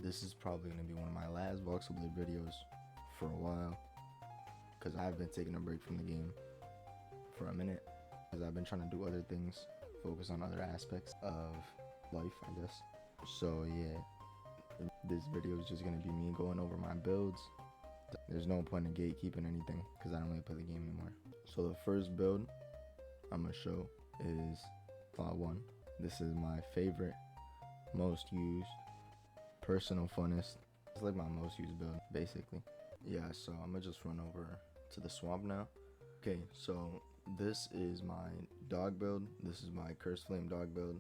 This is probably going to be one of my last Voxlblade videos for a while, because I've been taking a break from the game for a minute, because I've been trying to do other things, focus on other aspects of life, I guess. So yeah, this video is just going to be me going over my builds. There's no point in gatekeeping anything, because I don't really play the game anymore. So the first build I'm going to show is Flaw 1. This is my favorite, most used, personal funnest. It's like my most used build, basically. Yeah, so I'm gonna just run over to the swamp now. Okay, so this is my dog build. This is my Cursed Flame dog build.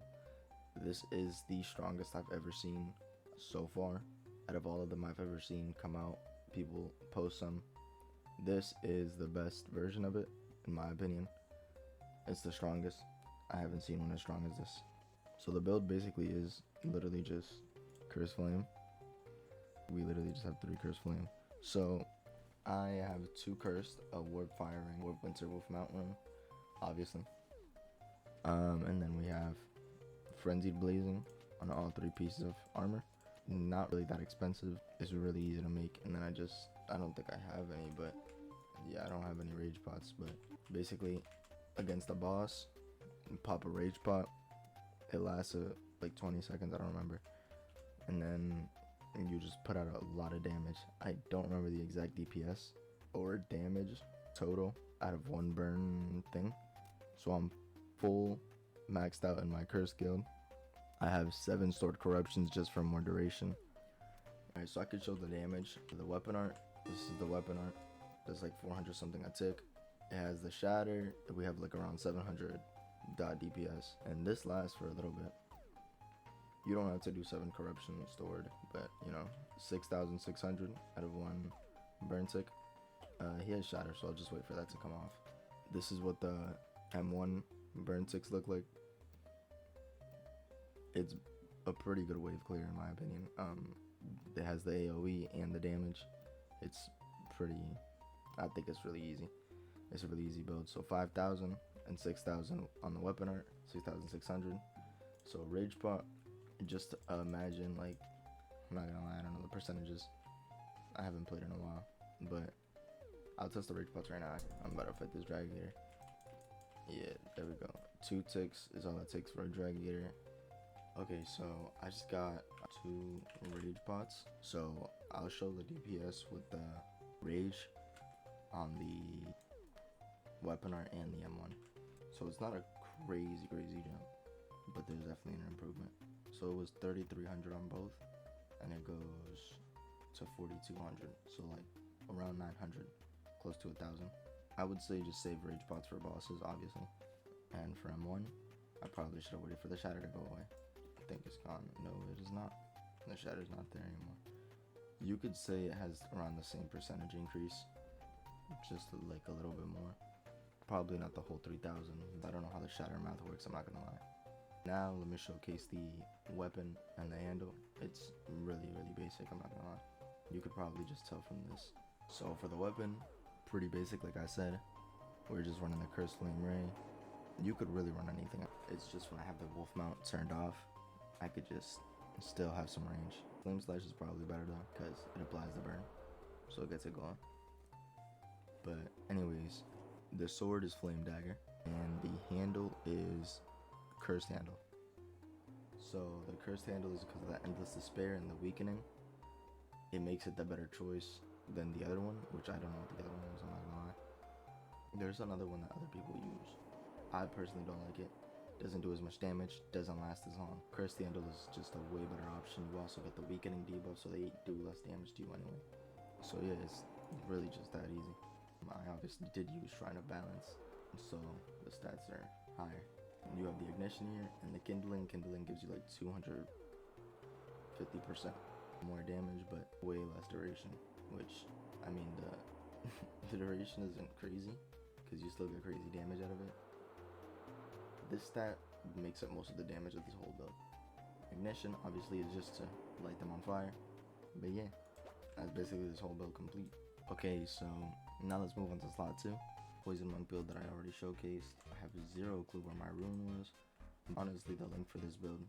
This is the strongest I've ever seen so far. Out of all of them I've ever seen come out, people post some. This is the best version of it, in my opinion. It's the strongest. I haven't seen one as strong as this. So the build basically is literally just Cursed Flame. We literally just have 3 Cursed Flame. So I have 2 Cursed, a Warp Fire Ring, Warp Winter, Wolf Mountain, obviously. And then we have Frenzied Blazing on all 3 pieces of armor. Not really that expensive. It's really easy to make. And then I don't think I have any, but yeah, I don't have any rage pots. But basically, against the boss, pop a rage pot. It lasts like 20 seconds, I don't remember. And then you just put out a lot of damage. I don't remember the exact DPS or damage total out of one burn thing. So I'm full maxed out in my curse guild. I have 7 stored corruptions just for more duration. Alright, so I could show the damage. The weapon art. This is the weapon art. There's like 400 something a tick. It has the shatter. We have like around 700 dot DPS, and this lasts for a little bit. You don't have to do 7 corruption stored, but you know, 6,600 out of 1 burn tick. He has shatter, so I'll just wait for that to come off. This is what the M1 burn ticks look like. It's a pretty good wave clear in my opinion. It has the AoE and the damage. It's pretty, I think it's really easy. It's a really easy build. So 5,000 and 6,000 on the weapon art, 6,600. So rage pot, just imagine, like, I'm not gonna lie, I don't know the percentages. I haven't played in a while, but I'll test the rage pots right now. I'm about to fight this drag gator. Yeah, there we go. 2 ticks is all it takes for a drag gator. Okay, so I just got 2 rage pots. So I'll show the DPS with the rage on the weapon art and the M1. So it's not a crazy jump, but there's definitely an improvement. So it was 3,300 on both, and it goes to 4,200, so like around 900, close to 1,000. I would say just save rage pots for bosses, obviously. And for M1, I probably should have waited for the shatter to go away. I think it's gone. No, it is not. The shatter's not there anymore. You could say it has around the same percentage increase, just like a little bit more. Probably not the whole 3,000. I don't know how the shatter math works, I'm not gonna lie. Now let me showcase the weapon and the handle. It's really basic, I'm not gonna lie. You could probably just tell from this. So for the weapon, pretty basic like I said. We're just running the Cursed Flame Ray. You could really run anything. It's just when I have the wolf mount turned off, I could just still have some range. Flame Slash is probably better though, because it applies the burn, so it gets it going. But anyways, the sword is Flame Dagger, and the handle is Cursed Handle. So the Cursed Handle is because of that Endless Despair and the weakening. It makes it the better choice than the other one, which I don't know what the other one is, I'm not gonna lie. There's another one that other people use. I personally don't like it. Doesn't do as much damage, doesn't last as long. Cursed Handle is just a way better option. You also get the weakening debuff, so they do less damage to you anyway. So yeah, it's really just that easy. I obviously did use Shrine of Balance, so the stats are higher. You have the ignition here, and the kindling. Kindling gives you like 250% more damage, but way less duration, which, I mean, the duration isn't crazy, because you still get crazy damage out of it. This stat makes up most of the damage of this whole build. Ignition, obviously, is just to light them on fire, but yeah, that's basically this whole build complete. Okay, so now let's move on to slot 2. Poison Monk build that I already showcased. I have 0 clue where my rune was. Honestly, the link for this build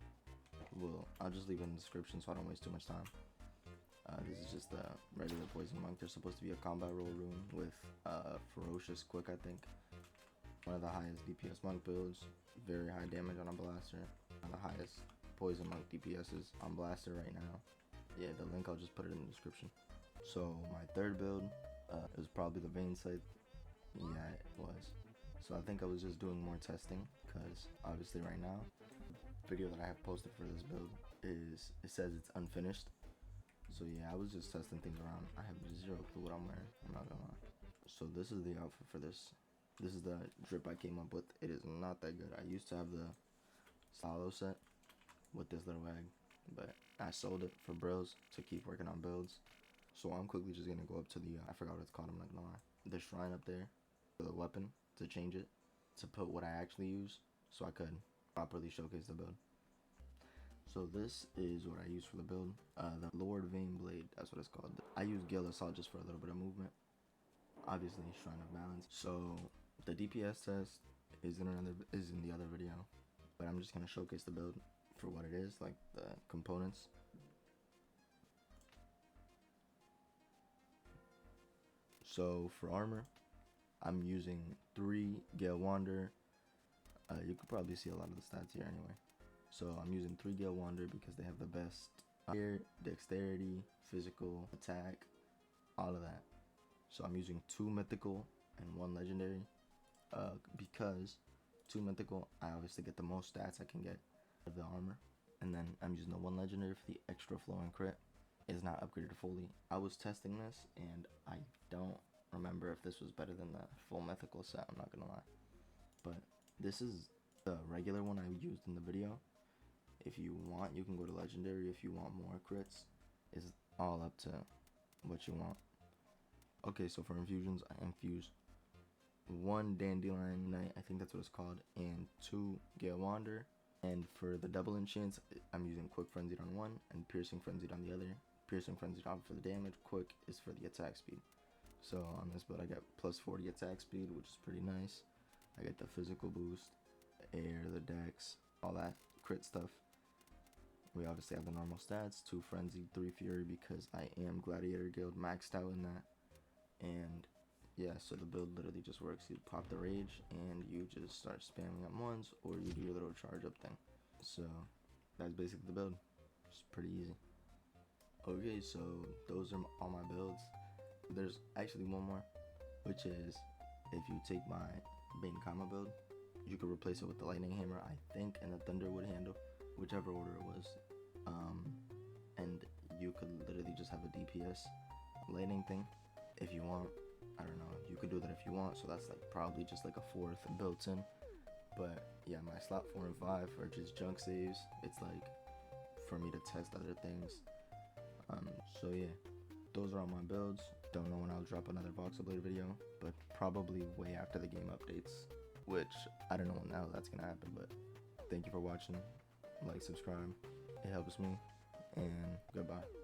I'll just leave it in the description so I don't waste too much time. This is just the regular poison monk. There's supposed to be a combat roll rune with ferocious quick, I think. One of the highest DPS monk builds, very high damage on a blaster. One of the highest poison monk DPSs on blaster right now. Yeah, the link, I'll just put it in the description. So my third build is probably the vein scythe. Yeah, it was. So I think I was just doing more testing, because obviously right now the video that I have posted for this build is, it says it's unfinished. So yeah, I was just testing things around. I have zero clue what I'm wearing, I'm not gonna lie. So this is the outfit for this. This is the drip I came up with. It is not that good. I used to have the solo set with this little bag, but I sold it for bros to keep working on builds. So I'm quickly just gonna go up to the, I forgot what it's called, I'm not gonna lie. The shrine up there, for the weapon, to change it, to put what I actually use, so I could properly showcase the build. So this is what I use for the build, the Lord Voxlblade, that's what it's called. I use Gale assault just for a little bit of movement. Obviously, Shrine of Balance. So the DPS test is in the other video, but I'm just gonna showcase the build for what it is, like the components. So for armor, I'm using 3 Gale Wander. You could probably see a lot of the stats here anyway. So I'm using 3 Gale Wander because they have the best here, dexterity, physical, attack, all of that. So I'm using 2 mythical and 1 legendary. Because 2 mythical, I obviously get the most stats I can get of the armor. And then I'm using the 1 legendary for the extra flow and crit. It's not upgraded fully. I was testing this and I don't remember if this was better than the full mythical set, I'm not gonna lie. But this is the regular one I used in the video. If you want, you can go to legendary. If you want more crits, it's all up to what you want. Okay, so for infusions, I infuse 1 Dandelion Knight, I think that's what it's called, and 2 Gale Wander. And for the double enchants, I'm using Quick Frenzied on one and Piercing Frenzied on the other. Piercing Frenzied on for the damage, Quick is for the attack speed. So on this build I got plus 40 attack speed, which is pretty nice. I get the physical boost, the air, the dex, all that crit stuff. We obviously have the normal stats, 2 Frenzied, 3 Fury, because I am Gladiator Guild maxed out in that. And yeah, so the build literally just works. You pop the rage and you just start spamming at once, or you do your little charge up thing. So that's basically the build. It's pretty easy. Okay, so those are all my builds. There's actually one more, which is if you take my Bane Kama build, you could replace it with the Lightning Hammer, I think, and the Thunderwood handle, whichever order it was. And you could literally just have a DPS lightning thing if you want. I don't know, you could do that if you want, so that's like probably just like a 4th built in. But yeah, my slot 4 and 5 are just junk saves. It's like for me to test other things. So yeah, those are all my builds. Don't know when I'll drop another VOXLBLADE video, but probably way after the game updates, which I don't know when now that's gonna happen. But thank you for watching. Like, subscribe, it helps me, and goodbye.